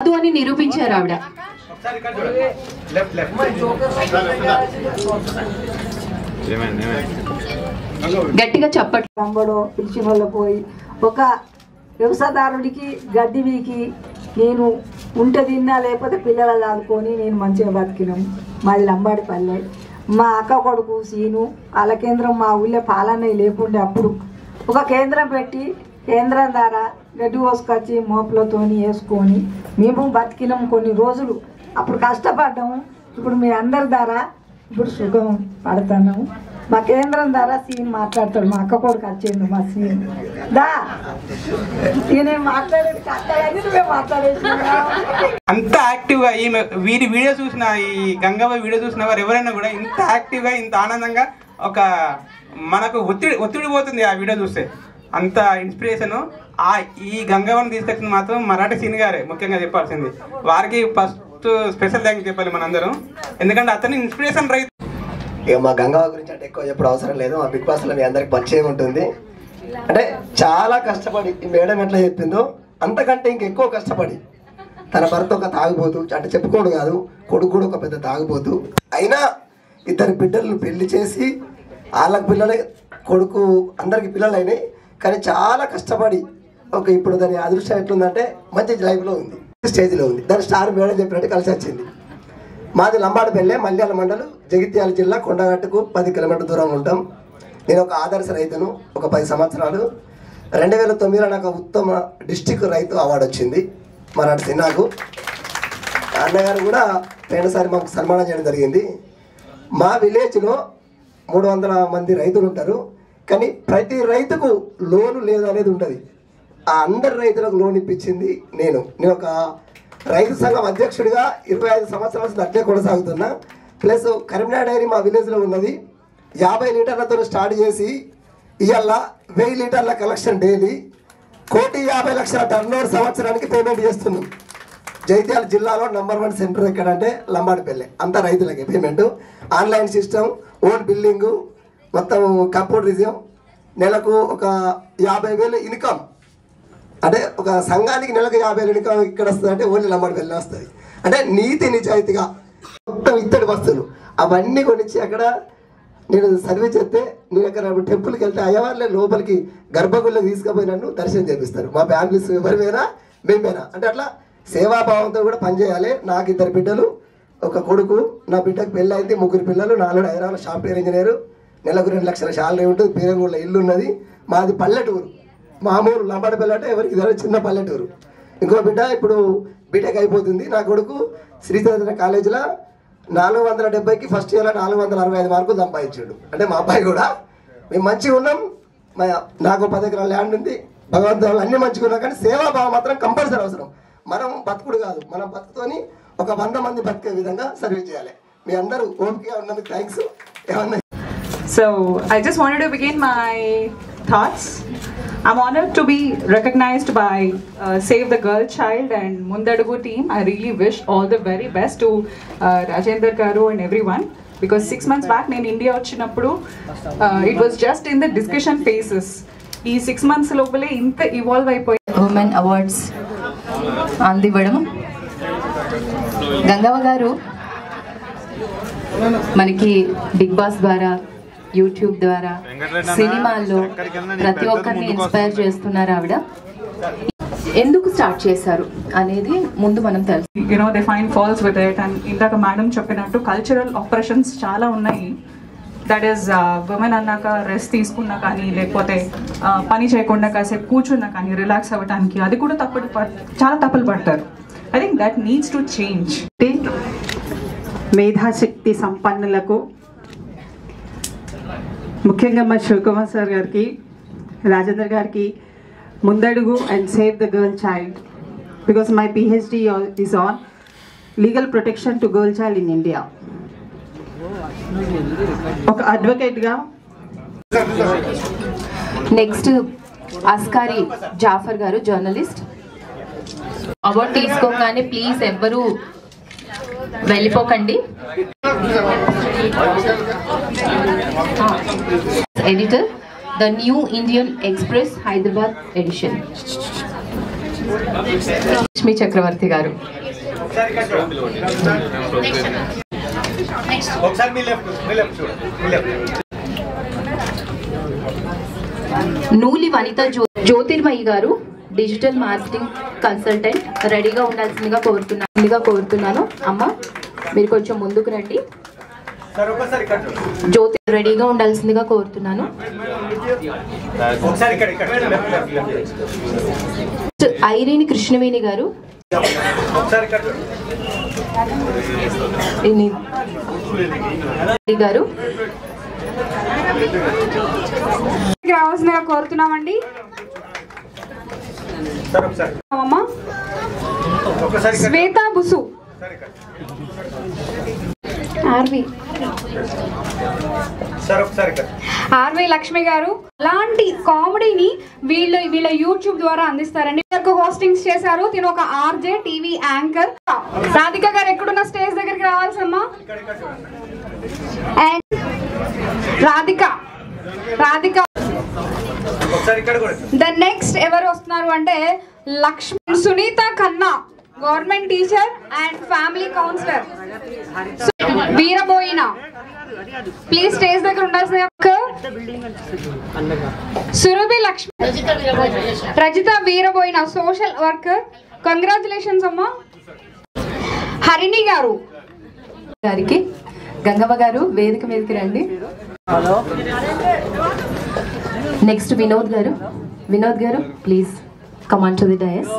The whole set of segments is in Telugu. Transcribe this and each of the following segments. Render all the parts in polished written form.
కాదు అని నిరూపించారు ఆవిడ. గట్టిగా చెప్పట్లు రంబడో పిలిచిన వాళ్ళు పోయి ఒక వ్యవసాయదారుడికి గడ్డి వీకి నేను ఉంటే తిన్నా లేకపోతే పిల్లలు ఆదుకొని నేను మంచిగా బతికినాం. మాది లంబాడిపల్లె. మా అక్క కొడుకు సీను పాల కేంద్రం మా ఊళ్ళో పాలన్న లేకుండే అప్పుడు ఒక కేంద్రం పెట్టి కేంద్రం ద్వారా గడ్డి కోసుకొచ్చి మోపులతో వేసుకొని మేము బతికినాం కొన్ని రోజులు. అప్పుడు కష్టపడ్డాము. ఇప్పుడు మీ అందరి ద్వారా ఇప్పుడు సుఖం పడుతున్నాము. మా కేంద్రం ద్వారా సీన్ మాట్లాడతాడు. మా అక్క కొడుకు వచ్చిండు మా సీన్ దా నేను మాట్లాడేది కట్టలేదు నువ్వే మాట్లాడేసి అంత యాక్టివ్గా వీరి వీడియో చూసిన ఈ గంగవ్వ వీడియో చూసిన వారు ఎవరైనా కూడా ఇంత యాక్టివ్గా ఇంత ఆనందంగా ఒక మనకు ఒత్తిడి పోతుంది ఆ వీడియో చూస్తే. అంత ఇన్స్పిరేషను ఈ గంగవ్వను తీసుకొచ్చింది మాత్రం మరాఠీ సీన్ గారే ముఖ్యంగా చెప్పాల్సింది. వారికి ఫస్ట్ స్పెషల్ థ్యాంక్స్ చెప్పాలి మనందరం. ఎందుకంటే అతని ఇన్స్పిరేషన్ రైతు. ఇక మా గంగవ్వ గురించి అంటే ఎక్కువ చెప్పడం అవసరం లేదు. మా బిగ్ బాస్లో మీ అందరికి పరిచయం ఉంటుంది. అంటే చాలా కష్టపడి ఈ మేడం ఎట్లా చెప్పిందో అంతకంటే ఇంకెక్కువ కష్టపడి తన భర్త ఒక తాగుబోతు, అంటే చెప్పుకోడు కాదు, కొడుకు కూడా ఒక పెద్ద తాగుబోతు అయినా ఇద్దరు బిడ్డలను పెళ్లి చేసి వాళ్ళకి పిల్లలే కొడుకు అందరికి పిల్లలు అయినాయి. కానీ చాలా కష్టపడి ఇప్పుడు దాని అదృష్టం ఎట్లుందంటే మంచి లైఫ్లో ఉంది, స్టేజ్లో ఉంది. దాని స్టార్ మేడం చెప్పినట్టు కలిసి వచ్చింది. మాది లంబాడిపల్లె, మల్యాల మండలం, జగిత్యాల జిల్లా, కొండగట్టుకు 10 కిలోమీటర్ల దూరం ఉంటాం. నేను ఒక ఆదర్శ రైతును. ఒక 10 సంవత్సరాలు 2009లో నాకు ఉత్తమ డిస్టిక్ రైతు అవార్డు వచ్చింది మరాఠీ సినిమాకు. అన్నగారు కూడా పోయినసారి మాకు సన్మానం చేయడం జరిగింది. మా విలేజ్లో 300 మంది రైతులు ఉంటారు. కానీ ప్రతి రైతుకు లోను లేదనేది ఉంటుంది. ఆ అందరి రైతులకు లోన్ ఇప్పించింది నేను ఒక రైతు సంఘం అధ్యక్షుడిగా 25 సంవత్సరాల నుంచి కొనసాగుతున్నా. ప్లస్ కరీంనగర్ డైరీ మా విలేజ్లో ఉన్నది. 50 లీటర్లతో స్టార్ట్ చేసి ఇవాళ 1000 లీటర్ల కలెక్షన్ డైలీ, 1,50,00,000 టర్నోవర్ సంవత్సరానికి పేమెంట్ చేస్తున్నాం. జగిత్యాల జిల్లాలో నంబర్ 1 సెంటర్ ఎక్కడంటే లంబాడిపల్లె. అంతా రైతులకి payment, online system, own building, మొత్తం కంప్యూటరిజం. నెలకు ఒక 50,000 ఇన్కమ్. అంటే ఒక సంఘానికి నెలకు 50,000 ఇన్కమ్ ఇక్కడ వస్తుంది అంటే ఓన్లీ లంబాడిపల్లె వస్తుంది. అంటే నీతి నిజాయితీగా మొత్తం ఇత్తడి వస్తువులు అవన్నీ కొనిచ్చి అక్కడ నేను సర్వీస్ చేస్తే నేను అక్కడ టెంపుల్కి వెళ్తే అయ్యవాళ్ళే లోపలికి గర్భగుడిలోకి తీసుకుపోయి నన్ను దర్శనం చేపిస్తారు. మా ఫ్యామిలీస్ ఎవరిమైనా మేమైనా అంటే అట్లా సేవాభావంతో కూడా పనిచేయాలి. నాకు 2 బిడ్డలు, ఒక కొడుకు. నా బిడ్డకు పెళ్ళి అయింది, 3 పిల్లలు. నాలుగు హైదరాబాద్ సాఫ్ట్వేర్ ఇంజనీరు. నెలకు 2 లక్షల శాలరీ ఉంటుంది. పీరంగూడలో ఇల్లు ఉన్నది. మాది పల్లెటూరు, మామూలు లంబాడిపల్లె అంటే ఎవరికి చిన్న పల్లెటూరు. ఇంకో బిడ్డ ఇప్పుడు బీటెక్ అయిపోతుంది. నా కొడుకు శ్రీచంద్ర కాలేజీలో 470కి ఫస్ట్ ఇయర్లో 465 మార్కులు సంపాదించాడు. అంటే మా అబ్బాయి కూడా. మేము మంచిగా ఉన్నాం. నాకు 10 ఎకరాల ల్యాండ్ ఉంది. భగవంతుడు అన్ని మంచిగా ఉన్నాం. కానీ సేవాభావం మాత్రం కంపల్సరీ అవసరం. మనం బతుకుడు కాదు, మనం బతుకుతోని ఒక 100 మంది బతికే విధంగా సర్వీస్ చేయాలి. మీ అందరూ ఓపికగా ఉన్నందుకు థ్యాంక్స్. ఏమన్నా So I just wanted to begin my thoughts. I'm honored to be recognized by Save the Girl Child and Mundadugu team. I really wish all the very best to Rajendra Garu and everyone, because 6 months back in India vachinappudu it was just in the discussion phases. Ee 6 months lopale inta evolve ayipoyi women awards అందివ్వడం. Gangavva గారు మనకి బిగ్ బాస్ ద్వారా, యూట్యూబ్ ద్వారా, సినిమాల్లో ప్రతి ఒక్కరిని ఇన్స్పైర్ చేస్తున్నారు ఆవిడ. ఎందుకు స్టార్ట్ చేశారు అనేది ముందు మనం తెలుసు. they find faults with it, and ఇందాక మేడం చెప్పినట్టు కల్చరల్ ఆపరేషన్స్ చాలా ఉన్నాయి. దట్ ఈస్ ఉమెన్ అన్నాక రెస్ట్ తీసుకున్నా కానీ, లేకపోతే పని చేయకుండా కాసేపు కూర్చున్నా కానీ రిలాక్స్ అవ్వడానికి, అది కూడా చాలా తప్పులు పడతారు. I think that needs to change. మేధాశక్తి సంపన్నులకు, ముఖ్యంగా మా శివకుమార్ సార్ గారికి, రాజేంద్ర గారికి, ముందడుగు and save the girl child, because my PhD is on legal protection to girl child in India. ఒక అడ్వకేట్గా. నెక్స్ట్ అస్కారి జాఫర్ గారు, జర్నలిస్ట్. అవార్డు తీసుకోగానే ప్లీజ్ ఎవ్వరూ వెళ్ళిపోకండి. Editor, the New Indian Express Hyderabad edition. Lakshmi Chakravarthi గారు. నూలి వనిత జ్యోతిర్మయి గారు, డిజిటల్ మార్కెటింగ్ కన్సల్టెంట్. రెడీగా ఉండాల్సిందిగా కోరుతున్నాను. అమ్మ మీరు కొంచెం ముందుకు రండి. జ్యోతి రెడీగా ఉండాల్సిందిగా కోరుతున్నాను. ఐరిని కృష్ణవేణి గారు గారు రావాల్సిందిగా కోరుతున్నామండి. శ్వేత బుసు, ఆర్వి లక్ష్మి గారు. అలాంటి కామెడీని వీళ్ళ యూట్యూబ్ ద్వారా అందిస్తారండి. హోస్టింగ్స్ చేశారు. తిను ఒక ఆర్జే టీవీ యాంకర్. రాధిక గారు ఎక్కడున్న స్టేజ్ దగ్గరికి రావాల్సమ్మా. అండ్ రాధిక ద నెక్స్ట్ ఎవరు వస్తున్నారు అంటే Lakshmi Sunitha Khanna, government teacher and family counsellor. Veeraboina please stage దగ్గర ఉండాల్సిన. Surabhi Lakshmi, Rajitha Veeraboina social worker. Congratulations అమ్మా. హరిణి గారు గారికి. గంగవ్వ గారు వేదిక మీదకి రండి. నెక్స్ట్ వినోద్ గారు please come on to the dais.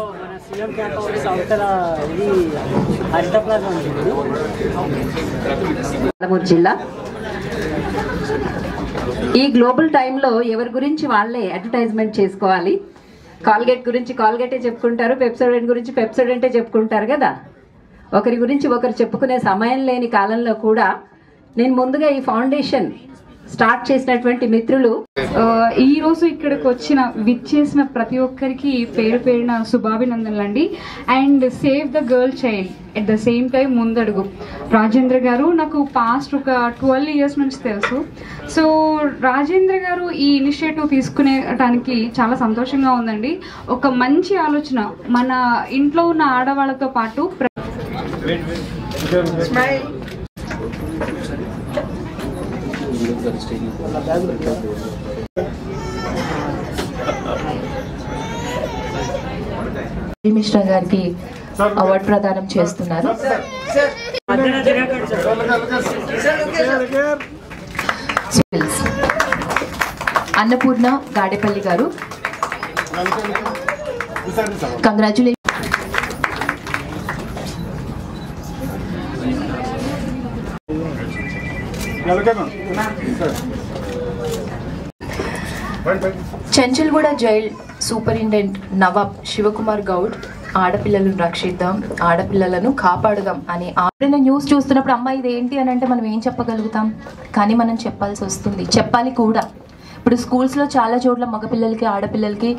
జిల్లా ఈ గ్లోబల్ టైంలో ఎవరి గురించి వాళ్ళే అడ్వర్టైజ్మెంట్ చేసుకోవాలి. కాల్గేట్ గురించి కాల్గేటే చెప్పుకుంటారు, పెప్సోడెంట్ గురించి పెప్సోడెంటే చెప్పుకుంటారు కదా. ఒకరి గురించి ఒకరు చెప్పుకునే సమయం లేని కాలంలో కూడా నేను ముందుగా ఈ ఫౌండేషన్ స్టార్ట్ చేసినటువంటి మిత్రులు, ఈ రోజు ఇక్కడికి విచ్చేసిన ప్రతి ఒక్కరికి పేరు పేరున శుభాభినందనలు అండి. And save the girl child at the same time ముందడుగు రాజేంద్ర గారు నాకు పాస్ట్ ఒక 12 years నుంచి తెలుసు. సో రాజేంద్ర గారు ఈ ఇనిషియేటివ్ తీసుకునేటానికి చాలా సంతోషంగా ఉందండి. ఒక మంచి ఆలోచన మన ఇంట్లో ఉన్న ఆడవాళ్ళతో పాటు మిశ్రా గారికి అవార్డు ప్రదానం చేస్తున్నారు. అన్నపూర్ణ గాడేపల్లి గారు congratulation. Chanchalguda jail superintendent Nawab Shivakumar Goud, ఆడపిల్లలను రక్షిద్దాం, ఆడపిల్లలను కాపాడుదాం అని ఆడిన న్యూస్ చూస్తున్నప్పుడు అమ్మ ఇది ఏంటి అని అంటే మనం ఏం చెప్పగలుగుతాం, కానీ మనం చెప్పాల్సి వస్తుంది, చెప్పాలి కూడా. ఇప్పుడు స్కూల్స్లో చాలా చోట్ల మగపిల్లలకి ఆడపిల్లలకి